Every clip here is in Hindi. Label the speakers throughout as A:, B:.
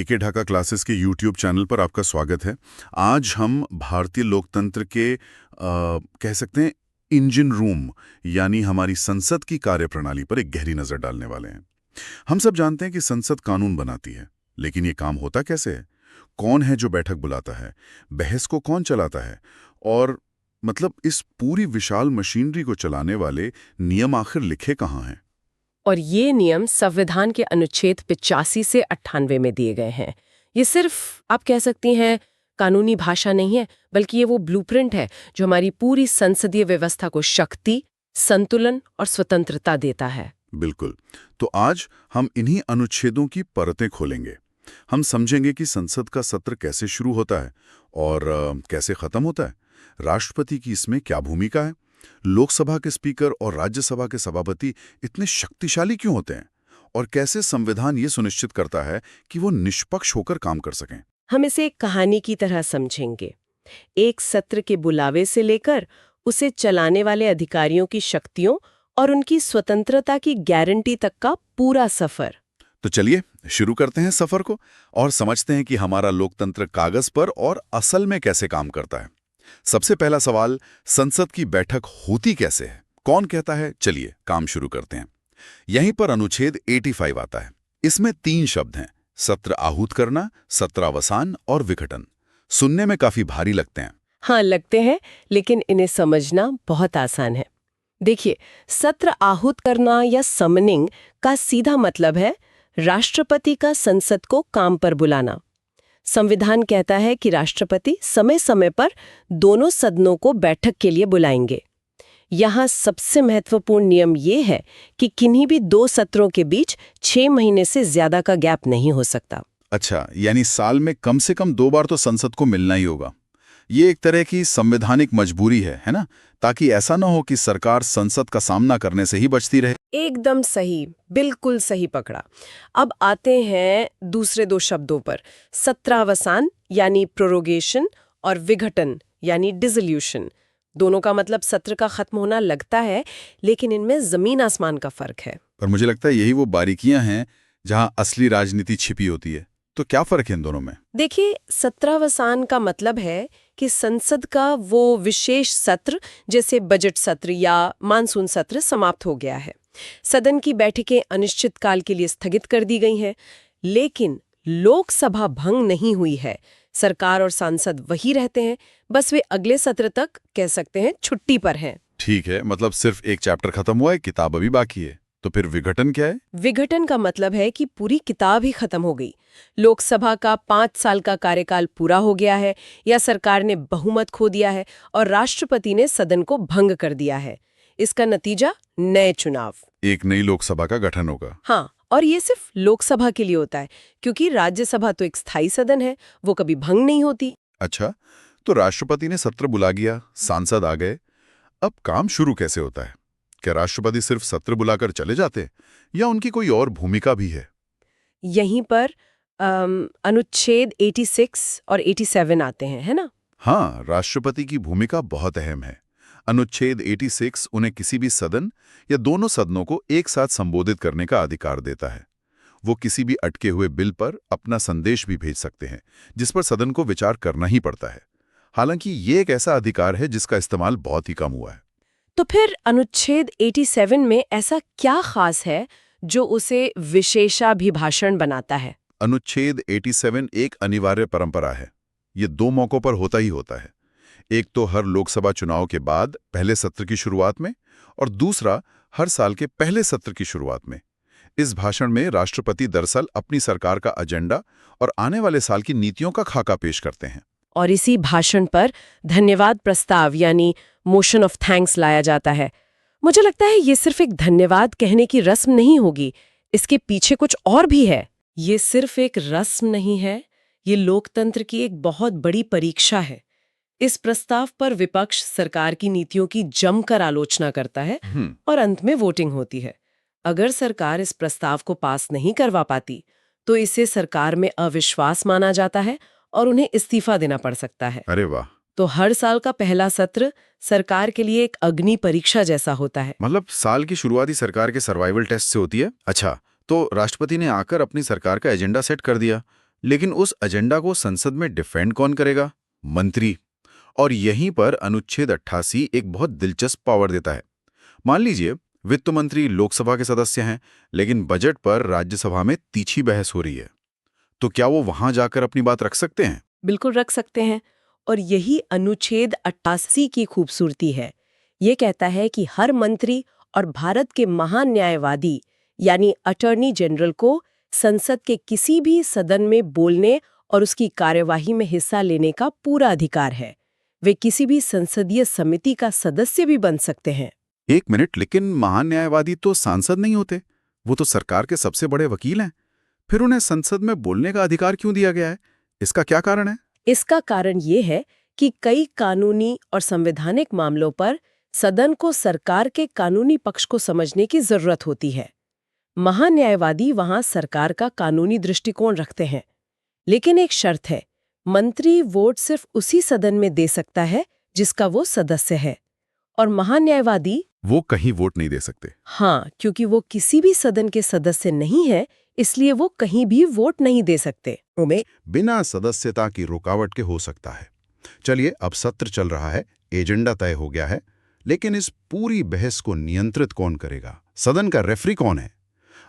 A: के ढाका क्लासेस के यूट्यूब चैनल पर आपका स्वागत है। आज हम भारतीय लोकतंत्र के कह सकते हैं इंजन रूम यानी हमारी संसद की कार्यप्रणाली पर एक गहरी नज़र डालने वाले हैं। हम सब जानते हैं कि संसद कानून बनाती है, लेकिन ये काम होता कैसे है? कौन है जो बैठक बुलाता है? बहस को कौन चलाता है? और मतलब इस पूरी विशाल मशीनरी को चलाने वाले नियम आखिर लिखे कहाँ हैं?
B: और ये नियम संविधान के अनुच्छेद 85 से 98 में दिए गए हैं। ये सिर्फ आप कह सकती हैं कानूनी भाषा नहीं है, बल्कि ये वो ब्लूप्रिंट है जो हमारी पूरी संसदीय व्यवस्था को शक्ति, संतुलन और स्वतंत्रता देता है।
A: बिल्कुल। तो आज हम इन्हीं अनुच्छेदों की परतें खोलेंगे। हम समझेंगे कि संसद का सत्र कैसे शुरू होता है और कैसे खत्म होता है। राष्ट्रपति की इसमें क्या भूमिका है? लोकसभा के स्पीकर और राज्यसभा के सभापति इतने शक्तिशाली क्यों होते हैं? और कैसे संविधान ये सुनिश्चित करता है कि वो निष्पक्ष होकर काम कर सकें?
B: हम इसे एक कहानी की तरह समझेंगे। एक सत्र के बुलावे से लेकर उसे चलाने वाले अधिकारियों की शक्तियों और उनकी स्वतंत्रता की गारंटी तक का पूरा सफर।
A: तो चलिए शुरू करते हैं सफर को और समझते हैं कि हमारा लोकतंत्र कागज पर और असल में कैसे काम करता है। सबसे पहला सवाल, संसद की बैठक होती कैसे है? कौन कहता है? चलिए काम शुरू करते हैं। यहीं पर अनुच्छेद 85 आता है। इसमें 3 शब्द हैं, सत्र आहूत करना, सत्रावसान और विघटन। सुनने में काफी भारी लगते हैं।
B: हाँ, लगते हैं, लेकिन इन्हें समझना बहुत आसान है। देखिए, सत्र आहूत करना या समनिंग का सीधा मतलब है राष्ट्रपति का संसद को काम पर बुलाना। संविधान कहता है कि राष्ट्रपति समय समय पर दोनों सदनों को बैठक के लिए बुलाएंगे। यहाँ सबसे महत्वपूर्ण नियम ये है कि किन्हीं भी 2 सत्रों के बीच 6 महीने से ज्यादा का गैप नहीं हो सकता।
A: अच्छा, यानी साल में कम से कम 2 बार तो संसद को मिलना ही होगा। ये एक तरह की संवैधानिक मजबूरी है ना? ताकि ऐसा ना हो कि सरकार संसद का सामना करने से ही बचती रहे।
B: एकदम सही, बिल्कुल सही पकड़ा। अब आते हैं दूसरे 2 शब्दों पर, सत्रावसान यानी प्रोरोगेशन और विघटन यानी डिसोल्यूशन। दोनों का मतलब सत्र का खत्म होना लगता है, लेकिन इनमें जमीन आसमान का फर्क है।
A: पर मुझे लगता है यही वो बारीकियां हैं जहां असली राजनीति छिपी होती है। तो क्या फर्क है इन दोनों में?
B: देखिए, सत्रावसान का मतलब है कि संसद का वो विशेष सत्र, जैसे बजट सत्र या मानसून सत्र, समाप्त हो गया है। सदन की बैठकें अनिश्चित काल के लिए स्थगित कर दी गई हैं, लेकिन लोकसभा भंग नहीं हुई है। सरकार और सांसद वही रहते हैं, बस वे अगले सत्र तक कह सकते हैं छुट्टी पर हैं।
A: ठीक है, मतलब सिर्फ एक चैप्टर खत्म हुआ है, किताब अभी बाकी है। तो फिर विघटन क्या है?
B: विघटन का मतलब है कि पूरी किताब ही खत्म हो गई। लोकसभा का 5 साल का कार्यकाल पूरा हो गया है, या सरकार ने बहुमत खो दिया है और राष्ट्रपति ने सदन को भंग कर दिया है। इसका नतीजा नए चुनाव,
A: एक नई लोकसभा का गठन होगा।
B: हाँ, और ये सिर्फ लोकसभा के लिए होता है, क्योंकि राज्यसभा तो एक स्थायी सदन है, वो कभी भंग नहीं होती।
A: अच्छा, तो राष्ट्रपति ने सत्र बुला गया, सांसद आ गए, अब काम शुरू कैसे होता है? क्या राष्ट्रपति सिर्फ सत्र बुलाकर चले जाते या उनकी कोई और भूमिका भी है?
B: यहीं पर अनुच्छेद 86 और 87 आते हैं, है ना?
A: हाँ, राष्ट्रपति की भूमिका बहुत अहम है। अनुच्छेद 86 उन्हें किसी भी सदन या दोनों सदनों को एक साथ संबोधित करने का अधिकार देता है। वो किसी भी अटके हुए बिल पर अपना संदेश भी भेज सकते हैं, जिस पर सदन को विचार करना ही पड़ता है। हालांकि ये एक ऐसा अधिकार है जिसका इस्तेमाल बहुत ही कम हुआ है।
B: तो फिर अनुच्छेद 87 में ऐसा क्या खास है जो उसे विशेषाभिभाषण बनाता है?
A: अनुच्छेद 87 एक अनिवार्य परंपरा है। ये 2 मौकों पर होता ही होता है। एक तो हर लोकसभा चुनाव के बाद पहले सत्र की शुरुआत में, और दूसरा हर साल के पहले सत्र की शुरुआत में। इस भाषण में राष्ट्रपति दरअसल अपनी सरकार का एजेंडा और आने वाले साल की नीतियों का खाका पेश करते हैं।
B: और इसी भाषण पर धन्यवाद प्रस्ताव यानी मोशन ऑफ थैंक्स लाया जाता है। मुझे लगता है ये सिर्फ एक धन्यवाद कहने की रस्म नहीं होगी, इसके पीछे कुछ और भी है। ये सिर्फ एक रस्म नहीं है, ये लोकतंत्र की एक बहुत बड़ी परीक्षा है। इस प्रस्ताव पर विपक्ष सरकार की नीतियों की जमकर आलोचना करता है और अंत में वोटिंग होती है। अगर सरकार इस प्रस्ताव को पास नहीं करवा पाती, तो इसे सरकार में अविश्वास माना जाता है और उन्हें इस्तीफा देना पड़ सकता है।
A: अरे वाह!
B: तो हर साल का पहला सत्र सरकार के लिए एक अग्नि परीक्षा जैसा होता है।
A: मतलब साल की शुरुआत ही सरकार के सर्वाइवल टेस्ट से होती है। अच्छा, तो राष्ट्रपति ने आकर अपनी सरकार का एजेंडा सेट कर दिया, लेकिन उस एजेंडा को संसद में डिफेंड कौन करेगा? मंत्री। और यहीं पर अनुच्छेद 88 एक बहुत दिलचस्प पावर देता है। मान लीजिए वित्त मंत्री लोकसभा के सदस्य हैं, लेकिन बजट पर राज्यसभा में तीखी बहस हो रही है, तो क्या वो वहां जाकर अपनी बात रख सकते हैं?
B: बिल्कुल रख सकते हैं। और यही अनुच्छेद 88 की खूबसूरती है। ये कहता है कि हर मंत्री और भारत के महान न्यायवादी यानी अटॉर्नी जनरल को संसद के किसी भी सदन में बोलने और उसकी कार्यवाही में हिस्सा लेने का पूरा अधिकार है। वे किसी भी संसदीय समिति का सदस्य भी बन सकते हैं।
A: एक मिनट, लेकिन महान न्यायवादी तो सांसद नहीं होते, वो तो सरकार के सबसे बड़े वकील हैं। फिर उन्हें संसद में बोलने का अधिकार क्यों दिया गया है? इसका क्या कारण है?
B: इसका कारण ये है कि कई कानूनी और संवैधानिक मामलों पर सदन को सरकार के कानूनी पक्ष को समझने की जरूरत होती है। महान न्यायवादी वहां सरकार का कानूनी दृष्टिकोण रखते हैं, लेकिन एक शर्त है, मंत्री वोट सिर्फ उसी सदन में दे सकता है जिसका वो सदस्य है। और महान न्यायवादी
A: वो कहीं वोट नहीं दे सकते।
B: हाँ, क्योंकि वो किसी भी सदन के सदस्य नहीं है, इसलिए वो कहीं भी वोट नहीं दे सकते।
A: में बिना सदस्यता की रुकावट के हो सकता है। चलिए, अब सत्र चल रहा है, एजेंडा तय हो गया है, लेकिन इस पूरी बहस को नियंत्रित कौन करेगा? सदन का रेफरी कौन है?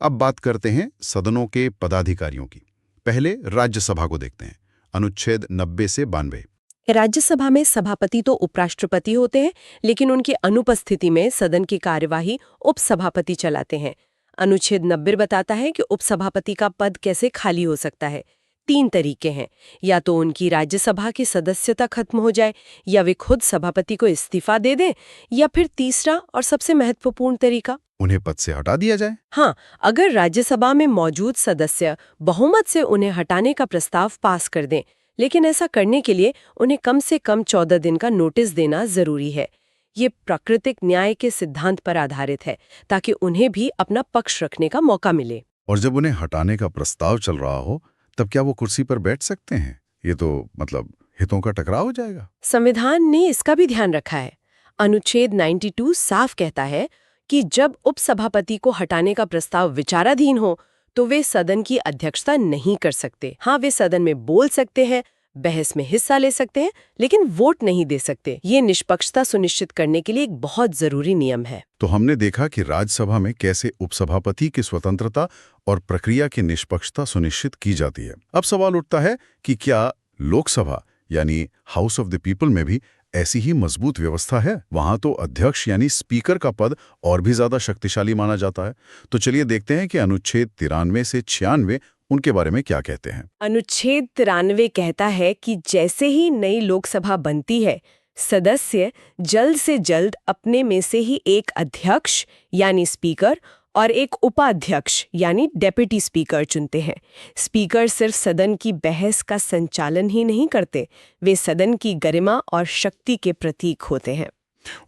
A: अब बात करते हैं सदनों के पदाधिकारियों की। पहले राज्यसभा को देखते हैं, अनुच्छेद 90 से 92।
B: राज्यसभा में सभापति तो उपराष्ट्रपति होते हैं, लेकिन उनकी अनुपस्थिति में सदन की कार्यवाही उपसभापति चलाते हैं। अनुच्छेद 90 बताता है कि उपसभापति का पद कैसे खाली हो सकता है। 3 तरीके हैं, या तो उनकी राज्यसभा की सदस्यता खत्म हो जाए, या वे खुद सभापति को इस्तीफा दे दें, या फिर तीसरा और सबसे महत्वपूर्ण तरीका,
A: उन्हें पद से हटा दिया जाए।
B: हाँ, अगर राज्यसभा में मौजूद सदस्य बहुमत से उन्हें हटाने का प्रस्ताव पास कर दें, लेकिन ऐसा करने के लिए उन्हें कम से कम 14 दिन का नोटिस देना जरूरी है। ये प्राकृतिक न्याय के सिद्धांत पर आधारित है, ताकि उन्हें भी अपना पक्ष रखने का मौका मिले।
A: और जब उन्हें हटाने का प्रस्ताव चल रहा हो, तब क्या वो कुर्सी पर बैठ सकते हैं? ये तो हितों का टकराव हो जाएगा।
B: संविधान ने इसका भी ध्यान रखा है। अनुच्छेद 92 साफ कहता है कि जब उपसभापति को हटाने का प्रस्ताव विचाराधीन हो, तो वे सदन की अध्यक्षता नहीं कर सकते। हाँ, वे सदन में बोल सकते हैं, बहस में हिस्सा ले सकते हैं, लेकिन वोट नहीं दे सकते। ये निष्पक्षता सुनिश्चित करने के लिए एक बहुत जरूरी नियम है।
A: तो हमने देखा कि राज्यसभा में कैसे उपसभापति की स्वतंत्रता और प्रक्रिया की निष्पक्षता सुनिश्चित की जाती है। अब सवाल उठता है कि क्या लोकसभा यानी हाउस ऑफ द पीपल में भी ऐसी ही मजबूत व्यवस्था है? वहां तो अध्यक्ष यानी स्पीकर का पद और भी ज्यादा शक्तिशाली माना जाता है। तो चलिए देखते हैं कि अनुच्छेद 93 से 96 उनके बारे में क्या कहते हैं।
B: अनुच्छेद 93 कहता है कि जैसे ही नई लोकसभा बनती है, सदस्य जल्द से जल्द अपने में से ही एक अध्यक्ष यानी स्पीकर और एक उपाध्यक्ष यानी डेप्यूटी स्पीकर चुनते हैं। स्पीकर सिर्फ सदन की बहस का संचालन ही नहीं करते, वे सदन की गरिमा और शक्ति के प्रतीक होते हैं।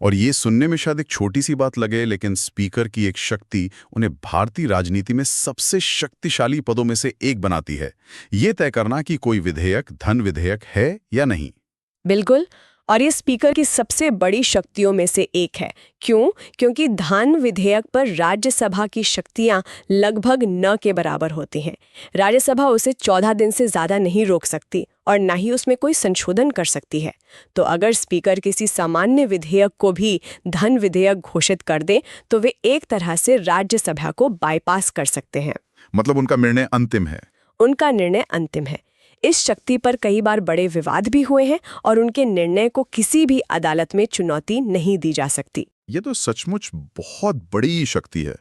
A: और ये सुनने में शायद एक छोटी सी बात लगे, लेकिन स्पीकर की एक शक्ति उन्हें भारतीय राजनीति में सबसे शक्तिशाली पदों में से एक बनाती है। ये तय करना कि कोई विधेयक धन विधेयक है या नहीं।
B: बिल्कुल, और ये स्पीकर की सबसे बड़ी शक्तियों में से एक है। क्यों? क्योंकि धन विधेयक पर राज्यसभा की शक्तियां लगभग न के बराबर होती हैं। राज्यसभा उसे 14 दिन से ज़्यादा नहीं रोक सकती और न ही उसमें कोई संशोधन कर सकती है। तो अगर स्पीकर किसी सामान्य विधेयक को भी धन विधेयक घोषित कर दें, तो वे एक तरह से राज्यसभा को बाईपास कर सकते हैं।
A: मतलब उनका निर्णय अंतिम है।
B: उनका निर्णय अंतिम है। इस शक्ति पर कई बार बड़े विवाद भी हुए हैं और उनके निर्णय को किसी भी अदालत में चुनौती नहीं दी जा सकती।
A: ये तो सचमुच बहुत बड़ी शक्ति है।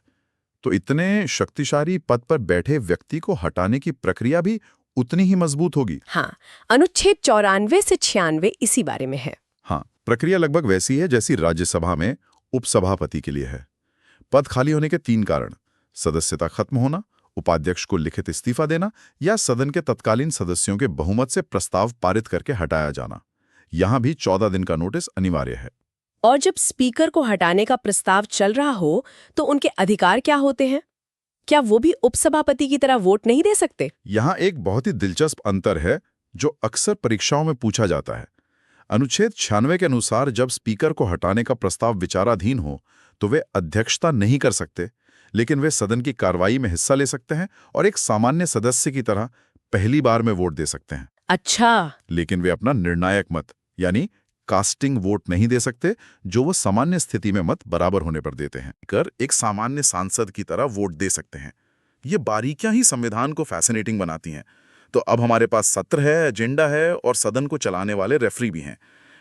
A: तो इतने शक्तिशाली पद पर बैठे व्यक्ति को हटाने की प्रक्रिया भी उतनी ही मजबूत होगी।
B: हाँ, अनुच्छेद 94 से 96 इसी बारे में है।
A: हाँ, प्रक्रिया लगभग वैसी है जैसी राज्यसभा में उपसभापति के लिए है। पद खाली होने के 3 कारण: सदस्यता खत्म होना, उपाध्यक्ष को लिखित इस्तीफा देना, या सदन के तत्कालीन सदस्यों के बहुमत से प्रस्ताव पारित करके हटाया जाना। यहां भी 14 दिन का नोटिस अनिवार्य है।
B: और जब स्पीकर को हटाने का प्रस्ताव चल रहा हो, तो उनके अधिकार क्या होते हैं? क्या वो भी उपसभापति की तरह वोट नहीं दे सकते?
A: यहां एक बहुत ही दिलचस्प अंतर है जो अक्सर परीक्षाओं में पूछा जाता है। अनुच्छेद 96 के अनुसार जब स्पीकर को हटाने का प्रस्ताव विचाराधीन हो, तो वे अध्यक्षता नहीं कर सकते, लेकिन वे सदन की कार्रवाई में हिस्सा ले सकते हैं और एक सामान्य सदस्य की तरह पहली बार में वोट दे सकते हैं,
B: अच्छा।
A: लेकिन वे अपना निर्णायक मत यानी कास्टिंग वोट नहीं दे सकते, जो वो सामान्य स्थिति में मत बराबर होने पर देते हैं। कर एक सामान्य सांसद की तरह वोट दे सकते हैं। ये बारीकियां ही संविधान को फैसिनेटिंग बनाती हैं। तो अब हमारे पास सत्र है, एजेंडा है और सदन को चलाने वाले रेफरी भी हैं।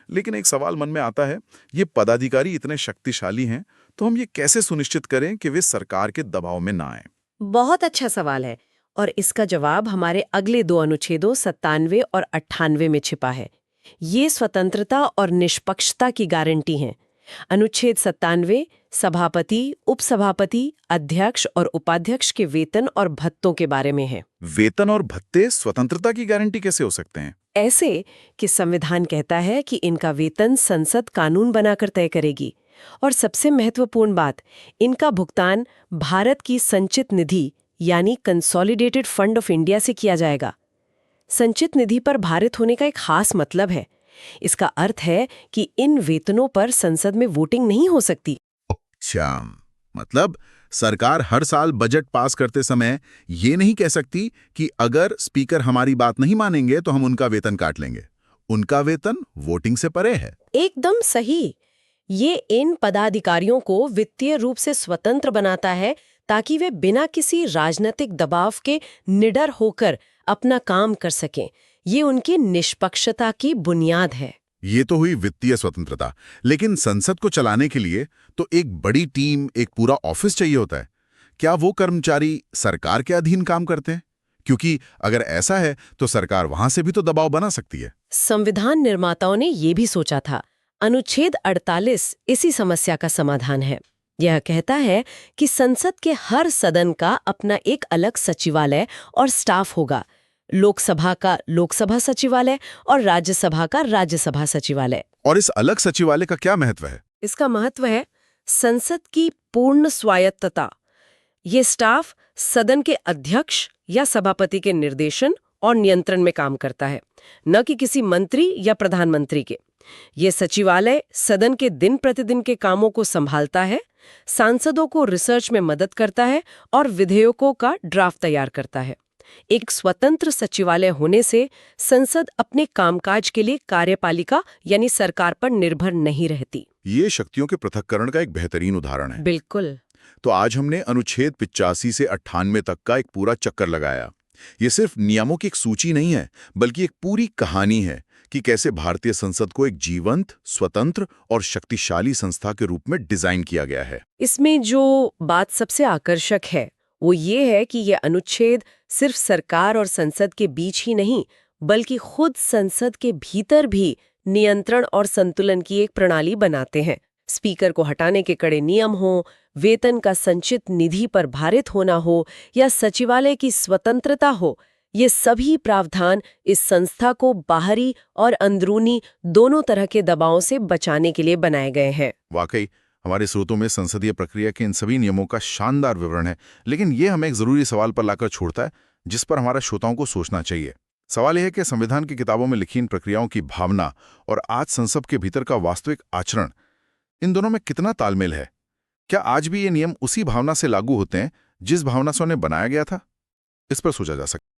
A: लेकिन एक सवाल मन में आता है, ये पदाधिकारी इतने शक्तिशाली हैं, तो हम ये कैसे सुनिश्चित करें कि वे सरकार के दबाव में ना आए?
B: बहुत अच्छा सवाल है और इसका जवाब हमारे अगले 2 अनुच्छेदों 97 और 98 में छिपा है। ये स्वतंत्रता और निष्पक्षता की गारंटी हैं। अनुच्छेद 97 सभापति, उपसभापति, अध्यक्ष और उपाध्यक्ष के वेतन और भत्तों के बारे में है।
A: वेतन और भत्ते स्वतंत्रता की गारंटी कैसे हो सकते हैं?
B: ऐसे कि संविधान कहता है कि इनका वेतन संसद कानून बनाकर तय करेगी। और सबसे महत्वपूर्ण बात, इनका भुगतान भारत की संचित निधि यानी कंसोलिडेटेड फंड ऑफ इंडिया से किया जाएगा। संचित निधि पर भारित होने का एक खास मतलब है। इसका अर्थ है कि इन वेतनों पर संसद में वोटिंग नहीं हो सकती।
A: अच्छा, मतलब सरकार हर साल बजट पास करते समय ये नहीं कह सकती कि अगर स्पीकर हमारी बात नहीं मानेंगे तो हम उनका वेतन काट लेंगे। उनका वेतन वोटिंग से परे है।
B: एकदम सही। ये इन पदाधिकारियों को वित्तीय रूप से स्वतंत्र बनाता है ताकि वे बिना किसी राजनीतिक दबाव के निडर होकर अपना काम कर सकें। ये उनकी निष्पक्षता की बुनियाद है।
A: ये तो हुई वित्तीय स्वतंत्रता, लेकिन संसद को चलाने के लिए तो एक बड़ी टीम, एक पूरा ऑफिस चाहिए होता है। क्या वो कर्मचारी सरकार के अधीन काम करते हैं? क्योंकि अगर ऐसा है तो सरकार वहां से भी तो दबाव बना सकती है।
B: संविधान निर्माताओं ने ये भी सोचा था। अनुच्छेद 48 इसी समस्या का समाधान है। यह कहता है कि संसद के हर सदन का अपना एक अलग सचिवालय और स्टाफ होगा। लोकसभा का लोकसभा सचिवालय और राज्यसभा का राज्यसभा सचिवालय।
A: और इस अलग सचिवालय का क्या महत्व है?
B: इसका महत्व है संसद की पूर्ण स्वायत्तता। ये स्टाफ सदन के अध्यक्ष या सभापति के निर्देशन और नियंत्रण में काम करता है, न कि किसी मंत्री या प्रधानमंत्री के। ये सचिवालय सदन के दिन प्रतिदिन के कामों को संभालता है, सांसदों को रिसर्च में मदद करता है और विधेयकों का ड्राफ्ट तैयार करता है। एक स्वतंत्र सचिवालय होने से संसद अपने कामकाज के लिए कार्यपालिका यानी सरकार पर निर्भर नहीं रहती।
A: ये शक्तियों के पृथक्करण का एक बेहतरीन उदाहरण है।
B: बिल्कुल।
A: तो आज हमने अनुच्छेद 85 से 98 तक का एक पूरा चक्कर लगाया। ये सिर्फ नियमों की एक सूची नहीं है, बल्कि एक पूरी कहानी है कि कैसे भारतीय संसद को एक जीवंत, स्वतंत्र और शक्तिशाली संस्था के रूप में डिजाइन किया गया है।
B: इसमें जो बात सबसे आकर्षक है वो ये है कि ये अनुच्छेद सिर्फ सरकार और संसद के बीच ही नहीं, बल्कि खुद संसद के भीतर भी नियंत्रण और संतुलन की एक प्रणाली बनाते हैं। स्पीकर को हटाने के कड़े नियम हो, वेतन का संचित निधि पर भारित होना हो या सचिवालय की स्वतंत्रता हो, ये सभी प्रावधान इस संस्था को बाहरी और अंदरूनी दोनों तरह के दबावों से बचाने के लिए बनाए गए हैं।
A: वाकई हमारे स्रोतों में संसदीय प्रक्रिया के इन सभी नियमों का शानदार विवरण है, लेकिन ये हमें एक जरूरी सवाल पर लाकर छोड़ता है जिस पर हमारे श्रोताओं को सोचना चाहिए। सवाल यह है कि संविधान की किताबों में लिखी इन प्रक्रियाओं की भावना और आज संसद के भीतर का वास्तविक आचरण, इन दोनों में कितना तालमेल है? क्या आज भी ये नियम उसी भावना से लागू होते हैं जिस भावना से उन्हें बनाया गया था? इस पर सोचा जा सकता है।